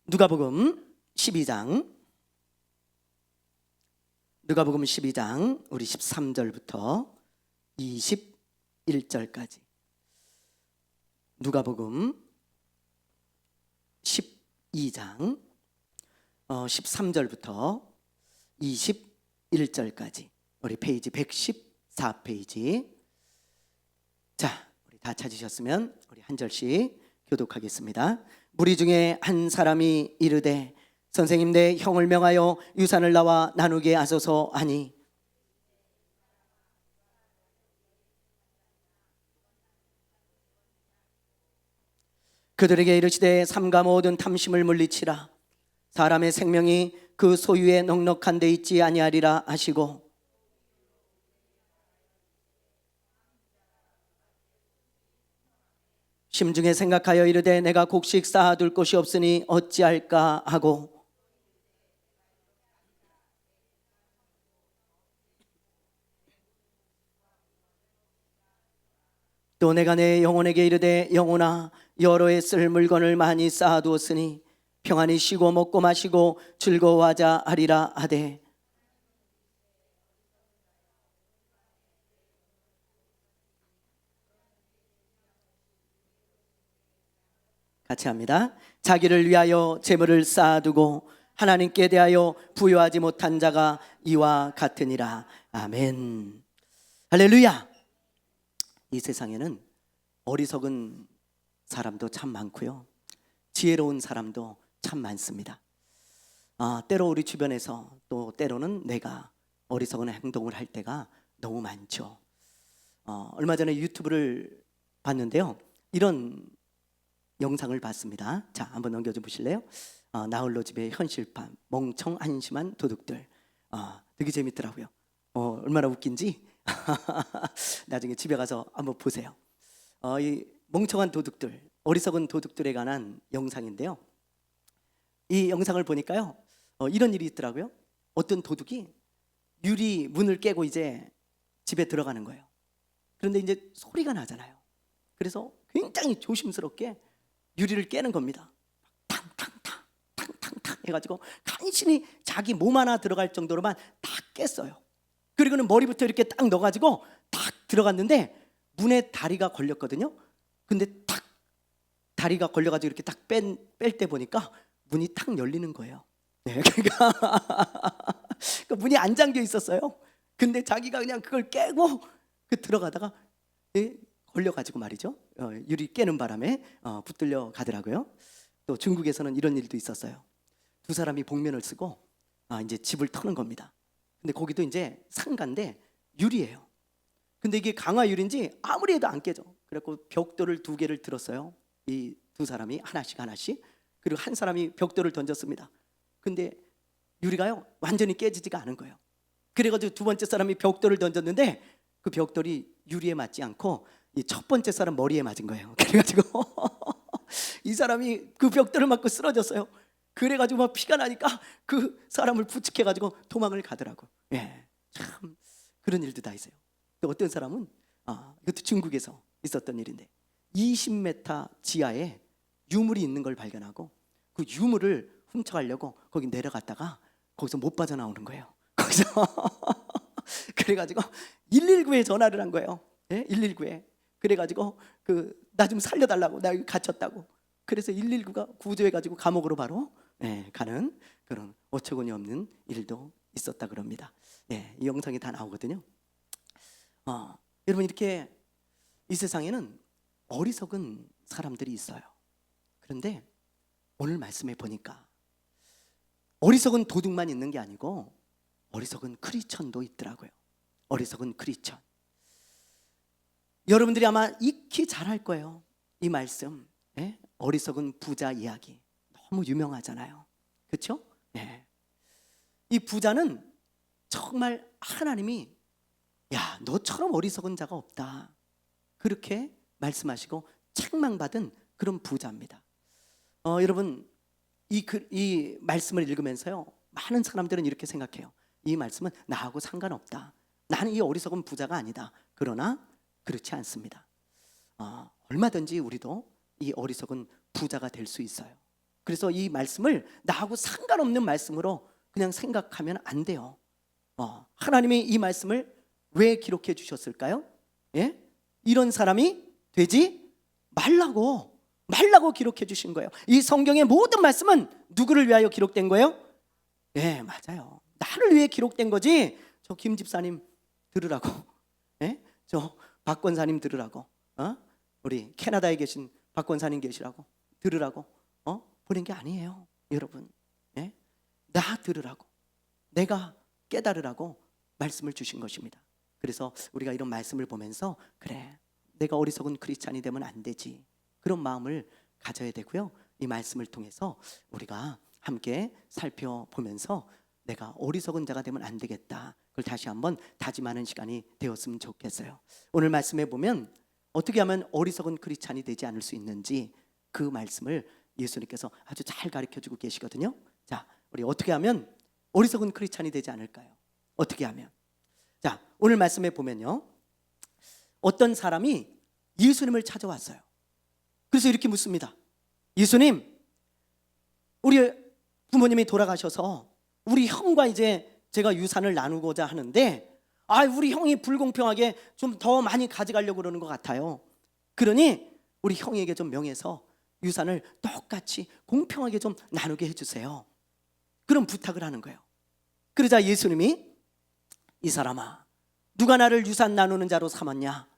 누가복음 12장 우리 13절부터 21절까지 누가복음 12장 13절부터 21절까지 우리 페이지 114페이지. 자, 우리 다 찾으셨으면 우리 한 절씩 교독하겠습니다. 무리 중에 한 사람이 이르되 선생님, 내 형을 명하여 유산을 나와 나누게 하소서 하니 그들에게 이르시되 삼가 모든 탐심을 물리치라. 사람의 생명이 그 소유에 넉넉한 데 있지 아니하리라 하시고, 심중에 생각하여 이르되 내가 곡식 쌓아둘 곳이 없으니 어찌할까 하고, 또 내가 내 영혼에게 이르되 영혼아, 여러 해 쓸 물건을 많이 쌓아두었으니 평안히 쉬고 먹고 마시고 즐거워하자 하리라 하되, 같이 합니다. 자기를 위하여 재물을 쌓아두고 하나님께 대하여 부여하지 못한 자가 이와 같으니라. 아멘. 할렐루야. 이 세상에는 어리석은 사람도 참 많고요, 지혜로운 사람도 참 많습니다. 때로 우리 주변에서, 또 때로는 내가 어리석은 행동을 할 때가 너무 많죠. 얼마 전에 유튜브를 봤는데요, 이런 영상을 봤습니다. 자, 한번 넘겨줘 보실래요? 나홀로 집의 현실판, 멍청 한심한 도둑들. 되게 재밌더라고요. 얼마나 웃긴지 나중에 집에 가서 한번 보세요. 이 멍청한 도둑들, 어리석은 도둑들에 관한 영상인데요, 이 영상을 보니까요, 이런 일이 있더라고요. 어떤 도둑이 유리 문을 깨고 이제 집에 들어가는 거예요. 그런데 이제 소리가 나잖아요. 그래서 굉장히 조심스럽게 유리를 깨는 겁니다. 탕탕탕 탕탕탕 해가지고 간신히 자기 몸 하나 들어갈 정도로만 딱 깼어요. 그리고는 머리부터 이렇게 딱 넣어가지고 딱 들어갔는데 문에 다리가 걸렸거든요. 근데 탁 다리가 걸려가지고 이렇게 딱 뺄 때 보니까 문이 탁 열리는 거예요. 네, 그러니까 문이 안 잠겨 있었어요. 근데 자기가 그냥 그걸 깨고 들어가다가 걸려가지고 말이죠, 유리 깨는 바람에 붙들려 가더라고요. 또 중국에서는 이런 일도 있었어요. 두 사람이 복면을 쓰고 이제 집을 터는 겁니다. 근데 거기도 이제 상가인데 유리예요. 근데 이게 강화 유리인지 아무리 해도 안 깨져. 그래갖고 벽돌을 2개를 들었어요. 이 두 사람이 하나씩. 그리고 한 사람이 벽돌을 던졌습니다. 근데 유리가요 완전히 깨지지가 않은 거예요. 그래가지고 두 번째 사람이 벽돌을 던졌는데 그 벽돌이 유리에 맞지 않고 이 첫 번째 사람 머리에 맞은 거예요. 그래가지고 이 사람이 그 벽돌을 맞고 쓰러졌어요. 그래가지고 막 피가 나니까 그 사람을 부축해가지고 도망을 가더라고. 예, 참 그런 일도 다 있어요. 또 어떤 사람은 이것도 중국에서 있었던 일인데 20m 지하에 유물이 있는 걸 발견하고 그 유물을 훔쳐가려고 거기 내려갔다가 거기서 못 빠져나오는 거예요. 거기서 그래가지고 119에 전화를 한 거예요. 예? 119에. 그래가지고 나 좀 살려달라고, 나 여기 갇혔다고. 그래서 119가 구조해가지고 감옥으로 바로 가는 그런 어처구니 없는 일도 있었다 그럽니다. 이 영상이 다 나오거든요. 여러분, 이렇게 이 세상에는 어리석은 사람들이 있어요. 그런데 오늘 말씀에 보니까 어리석은 도둑만 있는 게 아니고 어리석은 크리스천도 있더라고요. 어리석은 크리스천. 여러분들이 아마 익히 잘 할 거예요. 이 말씀, 어리석은 부자 이야기 너무 유명하잖아요. 그렇죠? 이 부자는 정말 하나님이 야, 너처럼 어리석은 자가 없다, 그렇게 말씀하시고 책망받은 그런 부자입니다. 여러분, 이 말씀을 읽으면서요, 많은 사람들은 이렇게 생각해요. 이 말씀은 나하고 상관없다, 나는 이 어리석은 부자가 아니다. 그러나 그렇지 않습니다. 얼마든지 우리도 이 어리석은 부자가 될 수 있어요. 그래서 이 말씀을 나하고 상관없는 말씀으로 그냥 생각하면 안 돼요. 하나님이 이 말씀을 왜 기록해 주셨을까요? 예? 이런 사람이 되지 말라고 기록해 주신 거예요. 이 성경의 모든 말씀은 누구를 위하여 기록된 거예요? 예, 맞아요. 나를 위해 기록된 거지. 저 김 집사님 들으라고, 예? 저 박 권사님 들으라고, 우리 캐나다에 계신 박 권사님 계시라고 들으라고 보낸 게 아니에요, 여러분. 예? 나 들으라고, 내가 깨달으라고 말씀을 주신 것입니다. 그래서 우리가 이런 말씀을 보면서 그래, 내가 어리석은 크리스찬이 되면 안 되지, 그런 마음을 가져야 되고요. 이 말씀을 통해서 우리가 함께 살펴보면서 내가 어리석은 자가 되면 안 되겠다, 그걸 다시 한번 다짐하는 시간이 되었으면 좋겠어요. 오늘 말씀에 보면 어떻게 하면 어리석은 크리스찬이 되지 않을 수 있는지 그 말씀을 예수님께서 아주 잘 가르쳐주고 계시거든요. 자, 우리 어떻게 하면 어리석은 크리스찬이 되지 않을까요? 어떻게 하면? 자, 오늘 말씀에 보면요, 어떤 사람이 예수님을 찾아왔어요. 그래서 이렇게 묻습니다. 예수님, 우리 부모님이 돌아가셔서 우리 형과 이제 제가 유산을 나누고자 하는데 우리 형이 불공평하게 좀 더 많이 가져가려고 그러는 것 같아요. 그러니 우리 형에게 좀 명해서 유산을 똑같이 공평하게 좀 나누게 해주세요. 그런 부탁을 하는 거예요. 그러자 예수님이 이 사람아, 누가 나를 유산 나누는 자로 삼았냐?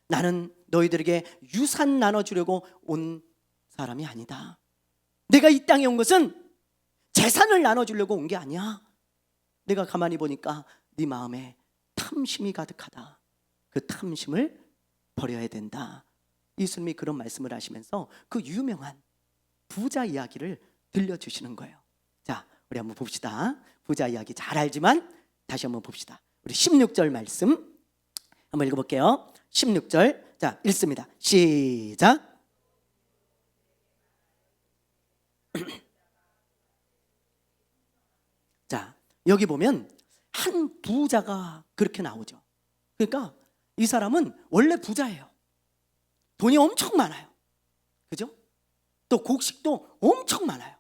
나는 너희들에게 유산 나눠주려고 온 사람이 아니다. 내가 이 땅에 온 것은 재산을 나눠주려고 온 게 아니야. 내가 가만히 보니까 네 마음에 탐심이 가득하다. 그 탐심을 버려야 된다. 예수님이 그런 말씀을 하시면서 그 유명한 부자 이야기를 들려주시는 거예요. 자, 우리 한번 봅시다. 부자 이야기 잘 알지만 다시 한번 봅시다. 우리 16절 말씀 한번 읽어볼게요. 16절, 자, 읽습니다. 시작. 자, 여기 보면 한 부자가 그렇게 나오죠. 그러니까 이 사람은 원래 부자예요. 돈이 엄청 많아요. 그죠? 또 곡식도 엄청 많아요.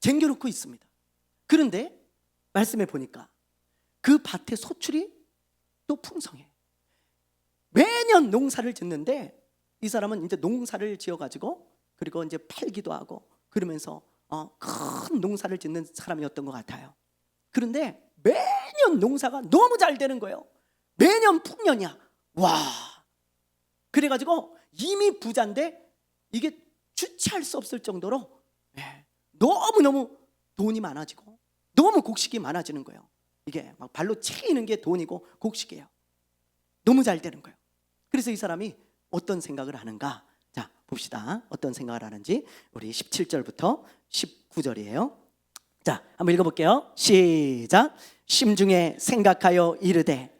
쟁겨놓고 있습니다. 그런데 말씀해 보니까 그 밭의 소출이 또 풍성해. 매년 농사를 짓는데 이 사람은 이제 농사를 지어가지고 그리고 이제 팔기도 하고 그러면서 큰 농사를 짓는 사람이었던 것 같아요. 그런데 매년 농사가 너무 잘 되는 거예요. 매년 풍년이야. 와, 그래가지고 이미 부자인데 이게 주체할 수 없을 정도로 너무너무 돈이 많아지고 너무 곡식이 많아지는 거예요. 이게 막 발로 채이는 게 돈이고 곡식이에요. 너무 잘 되는 거예요. 그래서 이 사람이 어떤 생각을 하는가? 자, 봅시다. 어떤 생각을 하는지. 우리 17절부터 19절이에요. 자, 한번 읽어볼게요. 시작. 심중에 생각하여 이르되.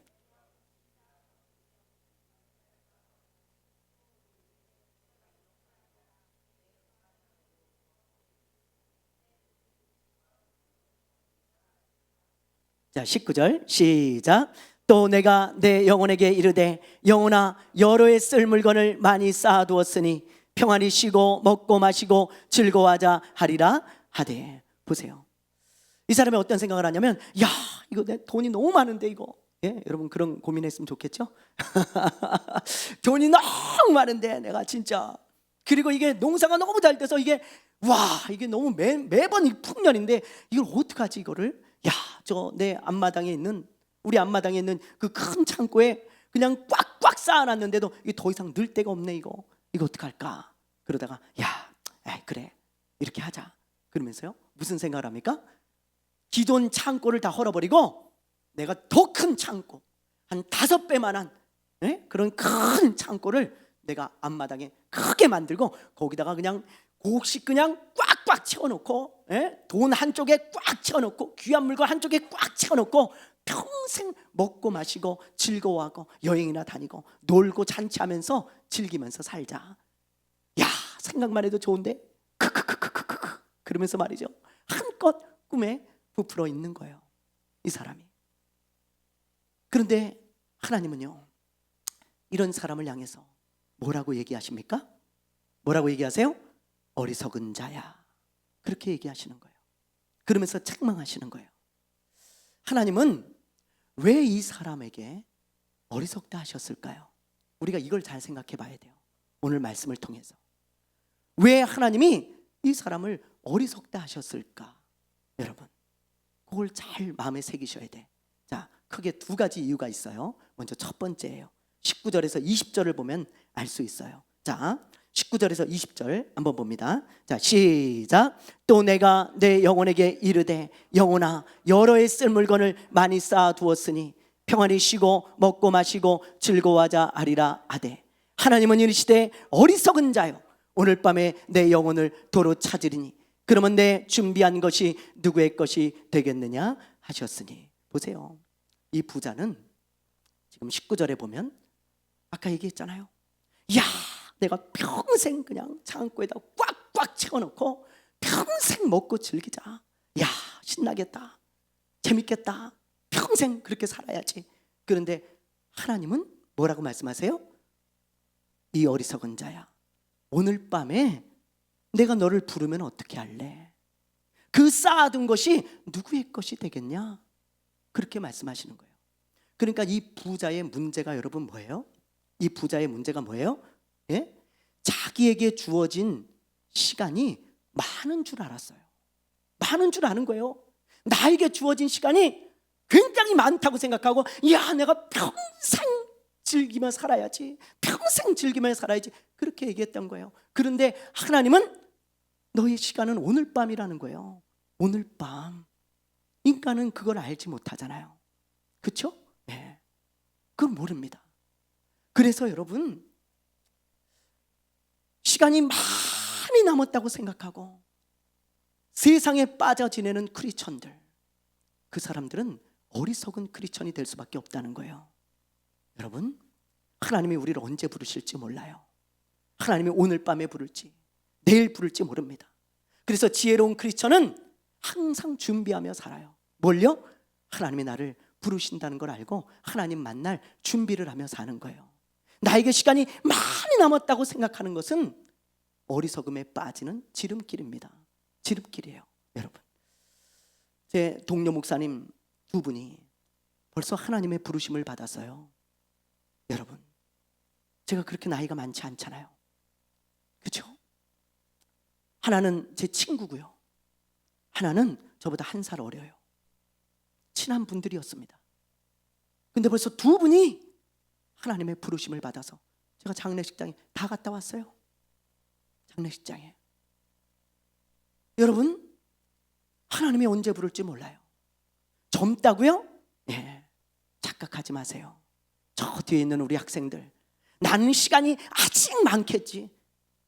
자, 19절 시작. 또 내가 내 영혼에게 이르되 영혼아, 여러 해 쓸 물건을 많이 쌓아두었으니 평안히 쉬고 먹고 마시고 즐거워하자 하리라 하되. 보세요, 이 사람이 어떤 생각을 하냐면, 야, 이거 내 돈이 너무 많은데 이거. 여러분 그런 고민했으면 좋겠죠? 돈이 너무 많은데 내가 진짜, 그리고 이게 농사가 너무 잘 돼서 이게 이게 너무 매번 이 풍년인데 이걸 어떡하지 이거를? 야, 저 내 앞마당에 있는, 우리 앞마당에 있는 그 큰 창고에 그냥 꽉꽉 쌓아놨는데도 이게 더 이상 넣을 데가 없네 이거 어떡할까? 그러다가 그래, 이렇게 하자. 그러면서요, 무슨 생각을 합니까? 기존 창고를 다 헐어버리고 내가 더 큰 창고, 한 5배만한 그런 큰 창고를 내가 앞마당에 크게 만들고 거기다가 그냥 곡식 그냥 꽉꽉 채워놓고, 돈 한쪽에 꽉 채워놓고 귀한 물건 한쪽에 꽉 채워놓고 평생 먹고 마시고 즐거워하고 여행이나 다니고 놀고 잔치하면서 즐기면서 살자. 야, 생각만 해도 좋은데 크크크크크크 그러면서 말이죠, 한껏 꿈에 부풀어 있는 거예요, 이 사람이. 그런데 하나님은요, 이런 사람을 향해서 뭐라고 얘기하십니까? 뭐라고 얘기하세요? 어리석은 자야. 그렇게 얘기하시는 거예요. 그러면서 책망하시는 거예요. 하나님은 왜 이 사람에게 어리석다 하셨을까요? 우리가 이걸 잘 생각해 봐야 돼요. 오늘 말씀을 통해서 왜 하나님이 이 사람을 어리석다 하셨을까? 여러분, 그걸 잘 마음에 새기셔야 돼. 자, 크게 두 가지 이유가 있어요. 먼저 첫 번째예요. 19절에서 20절을 보면 알 수 있어요. 자, 19절에서 20절 한번 봅니다. 자, 시작. 또 내가 내 영혼에게 이르되 영혼아 여러 해 쓸 물건을 많이 쌓아 두었으니 평안히 쉬고 먹고 마시고 즐거워하자 하리라 하되 하나님은 이르시되 어리석은 자여 오늘 밤에 내 영혼을 도로 찾으리니 그러면 내 준비한 것이 누구의 것이 되겠느냐 하셨으니. 보세요, 이 부자는 지금 19절에 보면 아까 얘기했잖아요. 야, 내가 평생 그냥 창고에다 꽉꽉 채워놓고 평생 먹고 즐기자. 야, 신나겠다, 재밌겠다, 평생 그렇게 살아야지. 그런데 하나님은 뭐라고 말씀하세요? 이 어리석은 자야, 오늘 밤에 내가 너를 부르면 어떻게 할래? 그 쌓아둔 것이 누구의 것이 되겠냐? 그렇게 말씀하시는 거예요. 그러니까 이 부자의 문제가 여러분 뭐예요? 이 부자의 문제가 뭐예요? 예? 자기에게 주어진 시간이 많은 줄 알았어요. 많은 줄 아는 거예요. 나에게 주어진 시간이 굉장히 많다고 생각하고, 야, 내가 평생 즐기며 살아야지, 평생 즐기며 살아야지, 그렇게 얘기했던 거예요. 그런데 하나님은 너의 시간은 오늘 밤이라는 거예요. 오늘 밤. 인간은 그걸 알지 못하잖아요. 그렇죠? 네. 그걸 모릅니다. 그래서 여러분, 시간이 많이 남았다고 생각하고 세상에 빠져 지내는 크리스천들, 그 사람들은 어리석은 크리스천이 될 수밖에 없다는 거예요. 여러분, 하나님이 우리를 언제 부르실지 몰라요. 하나님이 오늘 밤에 부를지 내일 부를지 모릅니다. 그래서 지혜로운 크리스천은 항상 준비하며 살아요. 뭘요? 하나님이 나를 부르신다는 걸 알고 하나님 만날 준비를 하며 사는 거예요. 나에게 시간이 많이 남았다고 생각하는 것은 어리석음에 빠지는 지름길입니다. 지름길이에요. 여러분, 제 동료 목사님 두 분이 벌써 하나님의 부르심을 받았어요. 여러분, 제가 그렇게 나이가 많지 않잖아요. 그렇죠? 하나는 제 친구고요, 하나는 저보다 1살 어려요. 친한 분들이었습니다. 근데 벌써 두 분이 하나님의 부르심을 받아서 제가 장례식장에 다 갔다 왔어요. 장례식장에. 여러분, 하나님이 언제 부를지 몰라요. 젊다고요? 예, 착각하지 마세요. 저 뒤에 있는 우리 학생들, 나는 시간이 아직 많겠지.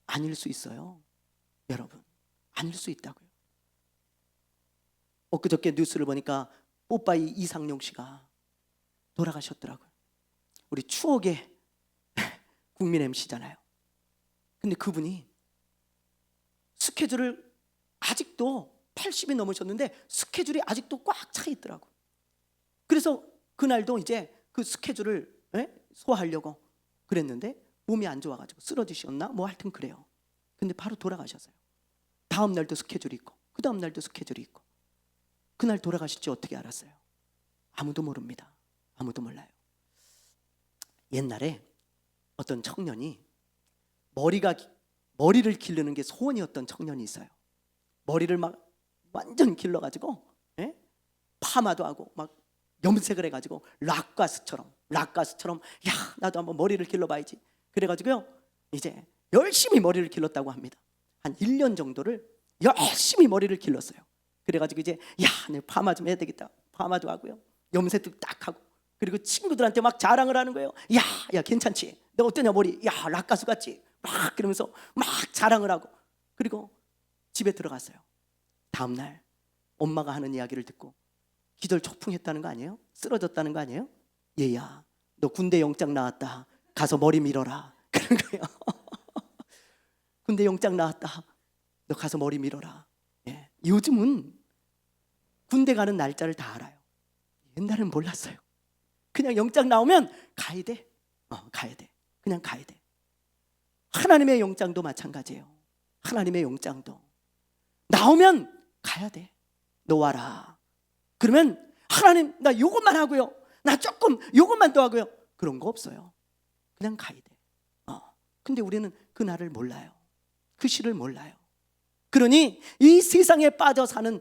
아닐 수 있어요. 여러분, 아닐 수 있다고요. 엊그저께 뉴스를 보니까 뽀빠이 이상용 씨가 돌아가셨더라고요. 우리 추억의 국민 MC잖아요. 근데 그분이 스케줄을 아직도 80이 넘으셨는데 스케줄이 아직도 꽉 차 있더라고요. 그래서 그날도 이제 그 스케줄을 소화하려고 그랬는데 몸이 안 좋아가지고 쓰러지셨나? 뭐 하여튼 그래요. 근데 바로 돌아가셨어요. 다음 날도 스케줄이 있고 그 다음 날도 스케줄이 있고. 그날 돌아가실지 어떻게 알았어요? 아무도 모릅니다. 아무도 몰라요. 옛날에 어떤 청년이 머리를 기르는 게 소원이었던 청년이 있어요. 머리를 막 완전 길러가지고 파마도 하고 막 염색을 해가지고 락가스처럼 야, 나도 한번 머리를 길러봐야지. 그래가지고요, 이제 열심히 머리를 길렀다고 합니다. 한 1년 정도를 열심히 머리를 길렀어요. 그래가지고 이제 야, 내 파마 좀 해야 되겠다. 파마도 하고요, 염색도 딱 하고, 그리고 친구들한테 막 자랑을 하는 거예요. 야, 괜찮지? 너 어떠냐 머리? 야, 락가수 같지? 막 그러면서 막 자랑을 하고, 그리고 집에 들어갔어요. 다음 날 엄마가 하는 이야기를 듣고 기절초풍했다는 거 아니에요? 쓰러졌다는 거 아니에요? 얘야, 너 군대 영장 나왔다. 가서 머리 밀어라. 그런 거예요. 군대 영장 나왔다. 너 가서 머리 밀어라. 예. 요즘은 군대 가는 날짜를 다 알아요. 옛날엔 몰랐어요. 그냥 영장 나오면 가야 돼. 가야 돼. 그냥 가야 돼. 하나님의 영장도 마찬가지예요. 하나님의 영장도 나오면 가야 돼. 너 와라. 그러면 하나님 나 요것만 하고요, 나 조금 요것만 더 하고요, 그런 거 없어요. 그냥 가야 돼. 근데 우리는 그 날을 몰라요. 그 시를 몰라요. 그러니 이 세상에 빠져 사는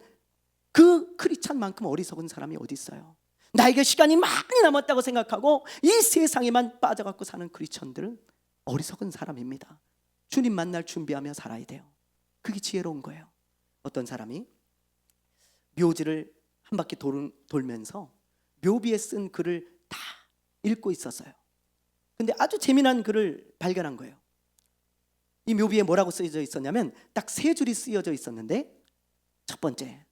그 크리스찬만큼 어리석은 사람이 어디 있어요? 나에게 시간이 많이 남았다고 생각하고 이 세상에만 빠져갖고 사는 크리스찬들은 어리석은 사람입니다. 주님 만날 준비하며 살아야 돼요. 그게 지혜로운 거예요. 어떤 사람이 묘지를 한 바퀴 돌면서 묘비에 쓴 글을 다 읽고 있었어요. 근데 아주 재미난 글을 발견한 거예요. 이 묘비에 뭐라고 쓰여져 있었냐면 딱 3줄이 쓰여져 있었는데, 첫 번째,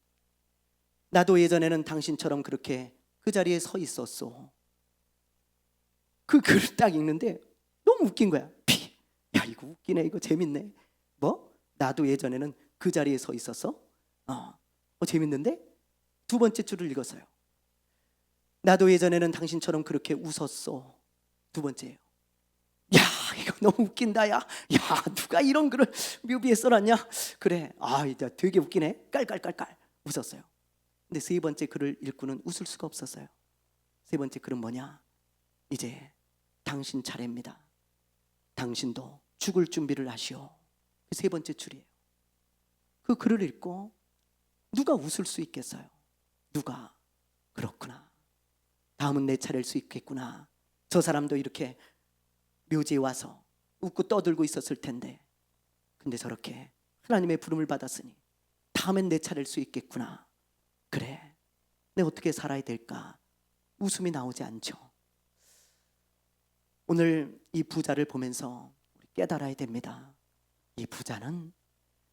나도 예전에는 당신처럼 그렇게 그 자리에 서 있었소. 그 글을 딱 읽는데 너무 웃긴 거야. 야, 이거 웃기네, 이거 재밌네. 뭐? 나도 예전에는 그 자리에 서 있었어? 재밌는데? 두 번째 줄을 읽었어요. 나도 예전에는 당신처럼 그렇게 웃었어. 두 번째예요. 야, 이거 너무 웃긴다. 야, 누가 이런 글을 묘비에 써놨냐? 그래, 이제 되게 웃기네. 깔깔깔깔 웃었어요. 근데 세 번째 글을 읽고는 웃을 수가 없었어요. 세 번째 글은 뭐냐? 이제 당신 차례입니다. 당신도 죽을 준비를 하시오. 그 세 번째 줄이에요. 그 글을 읽고 누가 웃을 수 있겠어요? 누가? 그렇구나, 다음은 내 차례일 수 있겠구나. 저 사람도 이렇게 묘지에 와서 웃고 떠들고 있었을 텐데, 근데 저렇게 하나님의 부름을 받았으니 다음엔 내 차례일 수 있겠구나. 그래, 내가 어떻게 살아야 될까? 웃음이 나오지 않죠. 오늘 이 부자를 보면서 우리 깨달아야 됩니다. 이 부자는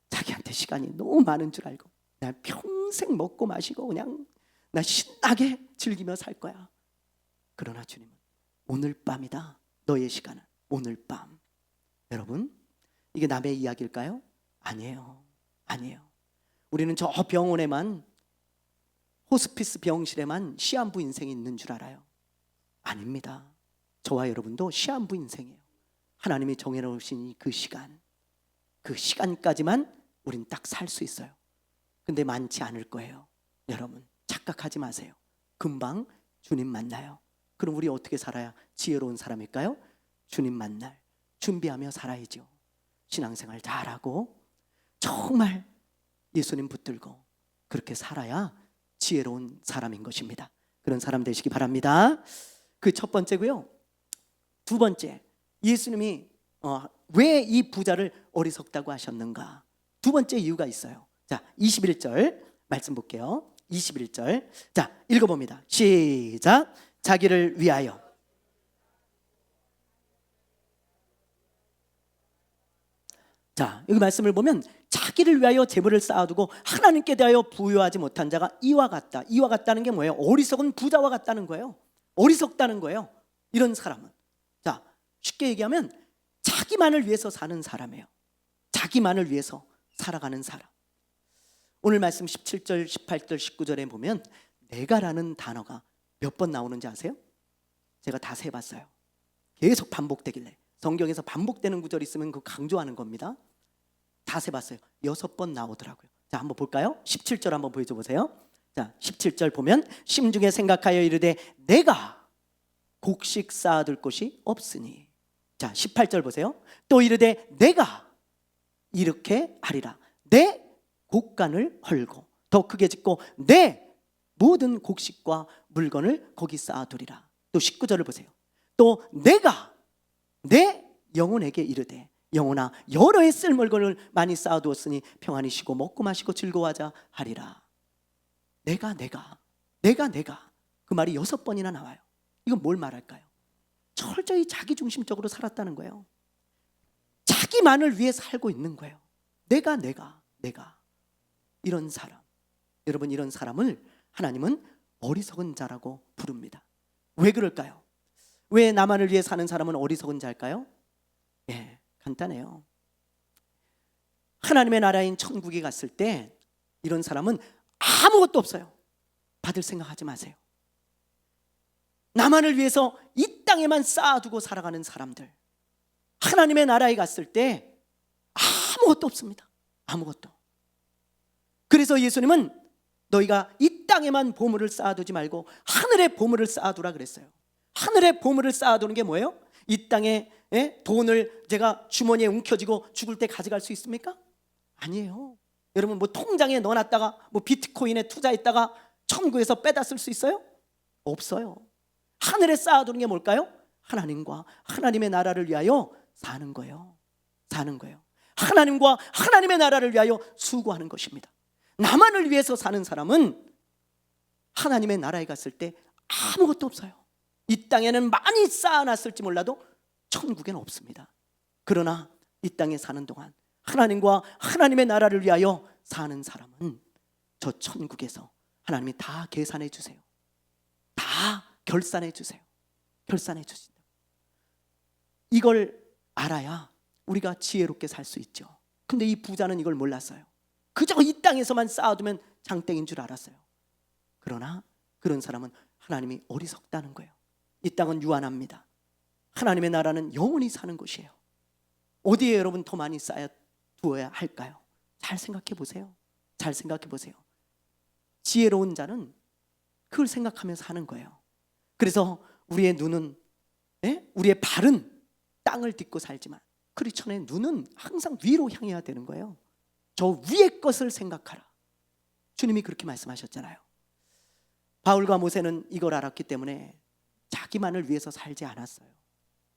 자기한테 시간이 너무 많은 줄 알고 나 평생 먹고 마시고 그냥 나 신나게 즐기며 살 거야. 그러나 주님은 오늘 밤이다. 너의 시간은 오늘 밤. 여러분, 이게 남의 이야기일까요? 아니에요. 우리는 저 병원에만, 호스피스 병실에만 시한부 인생이 있는 줄 알아요. 아닙니다. 저와 여러분도 시한부 인생이에요. 하나님이 정해놓으신 그 시간까지만 우린 딱 살 수 있어요. 근데 많지 않을 거예요. 여러분, 착각하지 마세요. 금방 주님 만나요. 그럼 우리 어떻게 살아야 지혜로운 사람일까요? 주님 만날 준비하며 살아야죠. 신앙생활 잘하고 정말 예수님 붙들고 그렇게 살아야 지혜로운 사람인 것입니다. 그런 사람 되시기 바랍니다. 그 첫 번째고요. 두 번째, 예수님이 왜 이 부자를 어리석다고 하셨는가? 두 번째 이유가 있어요. 자, 21절 말씀 볼게요. 21절. 자, 읽어봅니다. 시작. 자기를 위하여. 자, 여기 말씀을 보면 자기를 위하여 재물을 쌓아두고 하나님께 대하여 부유하지 못한 자가 이와 같다. 이와 같다는 게 뭐예요? 어리석은 부자와 같다는 거예요. 어리석다는 거예요. 이런 사람은. 자, 쉽게 얘기하면 자기만을 위해서 사는 사람이에요. 자기만을 위해서 살아가는 사람. 오늘 말씀 17절, 18절, 19절에 보면 내가라는 단어가 몇 번 나오는지 아세요? 제가 다 세봤어요. 계속 반복되길래. 성경에서 반복되는 구절이 있으면 그 강조하는 겁니다. 다 세봤어요. 6번 나오더라고요. 자, 한번 볼까요? 17절 한번 보여줘 보세요. 자, 17절 보면 심중에 생각하여 이르되 내가 곡식 쌓아둘 곳이 없으니. 자, 18절 보세요. 또 이르되 내가 이렇게 하리라. 내 곡간을 헐고 더 크게 짓고 내 모든 곡식과 물건을 거기 쌓아두리라. 또 19절을 보세요. 또 내가 내 영혼에게 이르되 영혼아 여러 해 쓸 물건을 많이 쌓아두었으니 평안히 쉬고 먹고 마시고 즐거워하자 하리라. 내가 그 말이 6번이나 나와요. 이건 뭘 말할까요? 철저히 자기중심적으로 살았다는 거예요. 자기만을 위해 살고 있는 거예요. 내가 이런 사람. 여러분, 이런 사람을 하나님은 어리석은 자라고 부릅니다. 왜 그럴까요? 왜 나만을 위해 사는 사람은 어리석은 자일까요? 예, 간단해요. 하나님의 나라인 천국에 갔을 때 이런 사람은 아무것도 없어요. 받을 생각하지 마세요. 나만을 위해서 이 땅에만 쌓아두고 살아가는 사람들, 하나님의 나라에 갔을 때 아무것도 없습니다. 아무것도. 그래서 예수님은 너희가 이 땅에만 보물을 쌓아두지 말고 하늘에 보물을 쌓아두라 그랬어요. 하늘에 보물을 쌓아두는 게 뭐예요? 이 땅에 돈을 제가 주머니에 움켜쥐고 죽을 때 가져갈 수 있습니까? 아니에요. 여러분 뭐 통장에 넣어놨다가 뭐 비트코인에 투자했다가 천국에서 빼다 쓸 수 있어요? 없어요. 하늘에 쌓아두는 게 뭘까요? 하나님과 하나님의 나라를 위하여 사는 거예요. 사는 거예요. 하나님과 하나님의 나라를 위하여 수고하는 것입니다. 나만을 위해서 사는 사람은 하나님의 나라에 갔을 때 아무것도 없어요. 이 땅에는 많이 쌓아놨을지 몰라도 천국에는 없습니다. 그러나 이 땅에 사는 동안 하나님과 하나님의 나라를 위하여 사는 사람은 저 천국에서 하나님이 다 계산해 주세요. 다 결산해 주세요. 결산해 주신다. 이걸 알아야 우리가 지혜롭게 살 수 있죠. 근데 이 부자는 이걸 몰랐어요. 그저 이 땅에서만 쌓아두면 장땡인 줄 알았어요. 그러나 그런 사람은 하나님이 어리석다는 거예요. 이 땅은 유한합니다. 하나님의 나라는 영원히 사는 곳이에요. 어디에 여러분 더 많이 쌓아두어야 할까요? 잘 생각해 보세요. 잘 생각해 보세요. 지혜로운 자는 그걸 생각하면서 하는 거예요. 그래서 우리의 눈은 우리의 발은 땅을 딛고 살지만 크리스천의 눈은 항상 위로 향해야 되는 거예요. 저 위의 것을 생각하라. 주님이 그렇게 말씀하셨잖아요. 바울과 모세는 이걸 알았기 때문에 자기만을 위해서 살지 않았어요.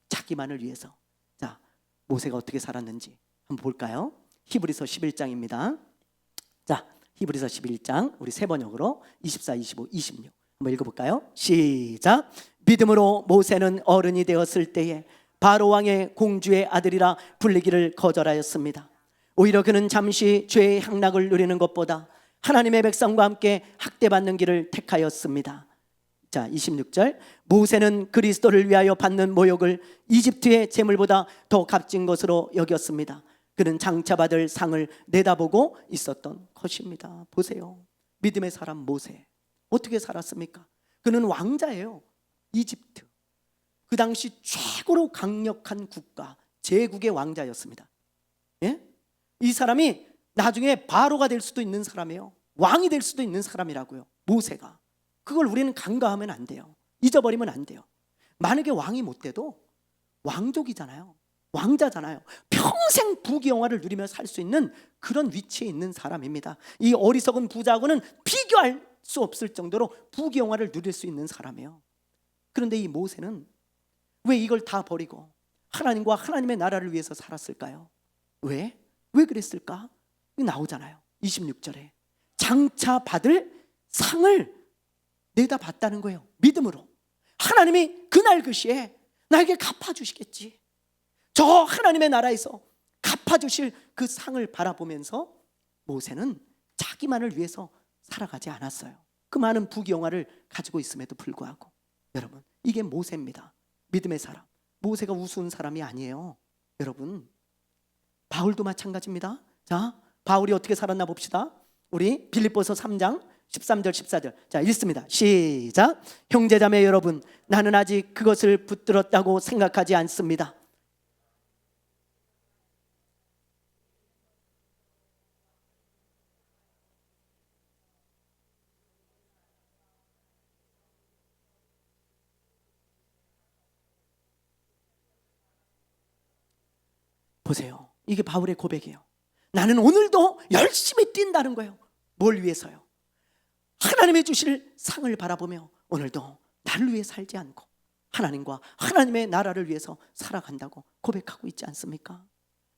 자기만을 위해서. 자, 모세가 어떻게 살았는지 한번 볼까요? 히브리서 11장입니다. 자, 히브리서 11장 우리 세 번역으로 24, 25, 26 한번 읽어볼까요? 시작. 믿음으로 모세는 어른이 되었을 때에 바로 왕의 공주의 아들이라 불리기를 거절하였습니다. 오히려 그는 잠시 죄의 향락을 누리는 것보다 하나님의 백성과 함께 학대받는 길을 택하였습니다. 자, 26절. 모세는 그리스도를 위하여 받는 모욕을 이집트의 재물보다 더 값진 것으로 여겼습니다. 그는 장차 받을 상을 내다보고 있었던 것입니다. 보세요. 믿음의 사람 모세 어떻게 살았습니까? 그는 왕자예요. 이집트 그 당시 최고로 강력한 국가 제국의 왕자였습니다. 예? 이 사람이 나중에 바로가 될 수도 있는 사람이에요. 왕이 될 수도 있는 사람이라고요. 모세가. 그걸 우리는 간과하면 안 돼요. 잊어버리면 안 돼요. 만약에 왕이 못 돼도 왕족이잖아요. 왕자잖아요. 평생 부귀영화를 누리며 살 수 있는 그런 위치에 있는 사람입니다. 이 어리석은 부자하고는 비교할 수 없을 정도로 부귀영화를 누릴 수 있는 사람이에요. 그런데 이 모세는 왜 이걸 다 버리고 하나님과 하나님의 나라를 위해서 살았을까요? 왜? 왜 그랬을까? 나오잖아요. 26절에 장차 받을 상을 내다 봤다는 거예요. 믿음으로. 하나님이 그날 그 시에 나에게 갚아주시겠지. 저 하나님의 나라에서 갚아주실 그 상을 바라보면서 모세는 자기만을 위해서 살아가지 않았어요. 그 많은 부귀영화를 가지고 있음에도 불구하고. 여러분, 이게 모세입니다. 믿음의 사람. 모세가 우스운 사람이 아니에요. 여러분, 바울도 마찬가지입니다. 자, 바울이 어떻게 살았나 봅시다. 우리 빌립보서 3장 13절 14절 자 읽습니다. 시작. 형제자매 여러분, 나는 아직 그것을 붙들었다고 생각하지 않습니다. 보세요. 이게 바울의 고백이에요. 나는 오늘도 열심히 뛴다는 거예요. 뭘 위해서요? 하나님의 주실 상을 바라보며 오늘도 나를 위해 살지 않고 하나님과 하나님의 나라를 위해서 살아간다고 고백하고 있지 않습니까?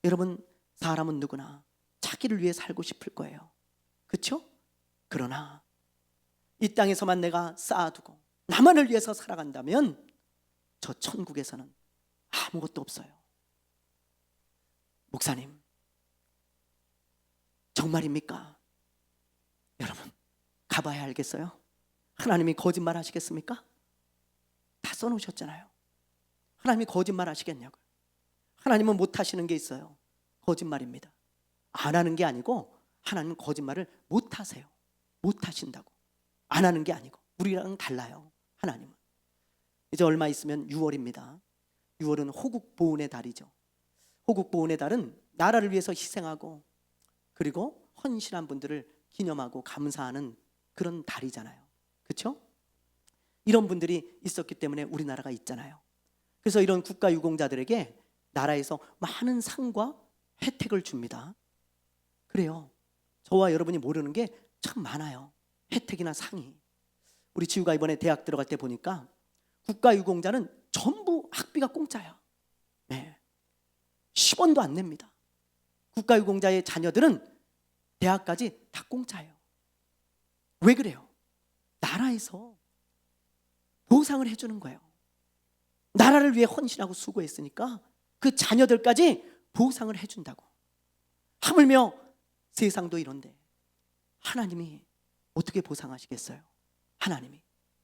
여러분, 사람은 누구나 자기를 위해 살고 싶을 거예요. 그렇죠? 그러나 이 땅에서만 내가 쌓아두고 나만을 위해서 살아간다면 저 천국에서는 아무것도 없어요. 목사님, 정말입니까? 여러분, 가봐야 알겠어요? 하나님이 거짓말 하시겠습니까? 다 써놓으셨잖아요. 하나님이 거짓말 하시겠냐고요. 하나님은 못 하시는 게 있어요. 거짓말입니다. 안 하는 게 아니고 하나님은 거짓말을 못 하세요. 못 하신다고. 안 하는 게 아니고 우리랑은 달라요. 하나님은. 이제 얼마 있으면 6월입니다. 6월은 호국보훈의 달이죠. 호국보훈의 달은 나라를 위해서 희생하고 그리고 헌신한 분들을 기념하고 감사하는 그런 달이잖아요. 그렇죠? 이런 분들이 있었기 때문에 우리나라가 있잖아요. 그래서 이런 국가유공자들에게 나라에서 많은 상과 혜택을 줍니다. 그래요. 저와 여러분이 모르는 게 참 많아요. 혜택이나 상이. 우리 지우가 이번에 대학 들어갈 때 보니까 국가유공자는 전부 학비가 공짜야. 네. 10원도 안 냅니다. 국가유공자의 자녀들은 대학까지 다 공짜예요. 왜 그래요? 나라에서 보상을 해주는 거예요. 나라를 위해 헌신하고 수고했으니까 그 자녀들까지 보상을 해준다고. 하물며 세상도 이런데 하나님이 어떻게 보상하시겠어요?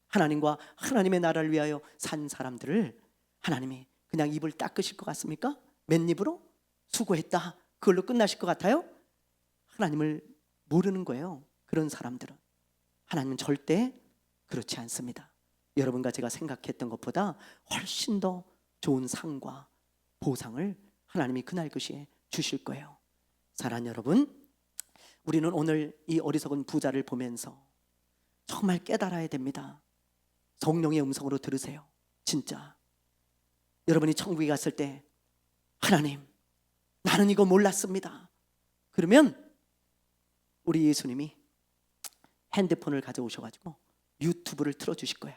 하나님과 하나님의 나라를 위하여 산 사람들을 하나님이 그냥 입을 닦으실 것 같습니까? 맨입으로 수고했다 그걸로 끝나실 것 같아요? 하나님을 모르는 거예요. 그런 사람들은. 하나님은 절대 그렇지 않습니다. 여러분과 제가 생각했던 것보다 훨씬 더 좋은 상과 보상을 하나님이 그날 그 시에 주실 거예요. 사랑하는 여러분, 우리는 오늘 이 어리석은 부자를 보면서 정말 깨달아야 됩니다. 성령의 음성으로 들으세요. 진짜 여러분이 천국에 갔을 때 하나님, 나는 이거 몰랐습니다. 그러면 우리 예수님이 핸드폰을 가져오셔가지고 유튜브를 틀어주실 거예요.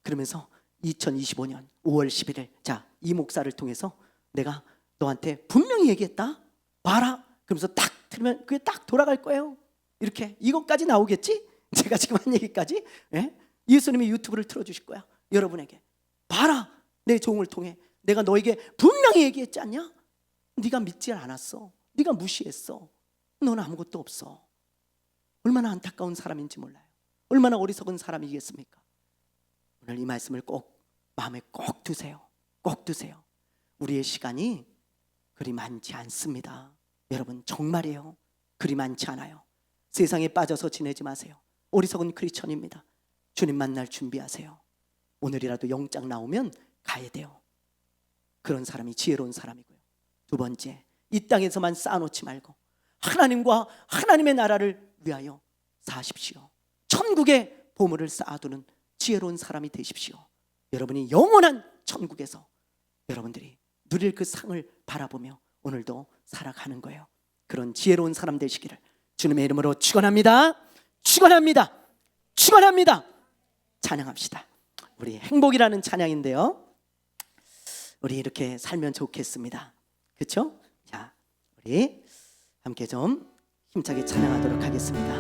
그러면서 2025년 5월 11일 자, 이 목사를 통해서 내가 너한테 분명히 얘기했다. 봐라. 그러면서 딱 틀면 그게 딱 돌아갈 거예요. 이렇게 이것까지 나오겠지? 제가 지금 한 얘기까지. 예? 예수님이 유튜브를 틀어주실 거야. 여러분에게 봐라. 내 종을 통해 내가 너에게 분명히 얘기했지 않냐? 네가 믿지 않았어. 네가 무시했어. 너는 아무것도 없어. 얼마나 안타까운 사람인지 몰라요. 얼마나 어리석은 사람이겠습니까? 오늘 이 말씀을 꼭 마음에 꼭 두세요. 꼭 두세요. 우리의 시간이 그리 많지 않습니다. 여러분 정말이에요. 그리 많지 않아요. 세상에 빠져서 지내지 마세요. 어리석은 크리스천입니다. 주님 만날 준비하세요. 오늘이라도 영장 나오면 가야 돼요. 그런 사람이 지혜로운 사람이고요. 두 번째, 이 땅에서만 쌓아놓지 말고 하나님과 하나님의 나라를 위하여 사십시오. 천국의 보물을 쌓아두는 지혜로운 사람이 되십시오. 여러분이 영원한 천국에서 여러분들이 누릴 그 상을 바라보며 오늘도 살아가는 거예요. 그런 지혜로운 사람 되시기를 주님의 이름으로 축원합니다. 축원합니다. 축원합니다. 찬양합시다. 우리 행복이라는 찬양인데요, 우리 이렇게 살면 좋겠습니다. 그렇죠? 자, 우리 함께 좀 힘차게 찬양하도록 하겠습니다.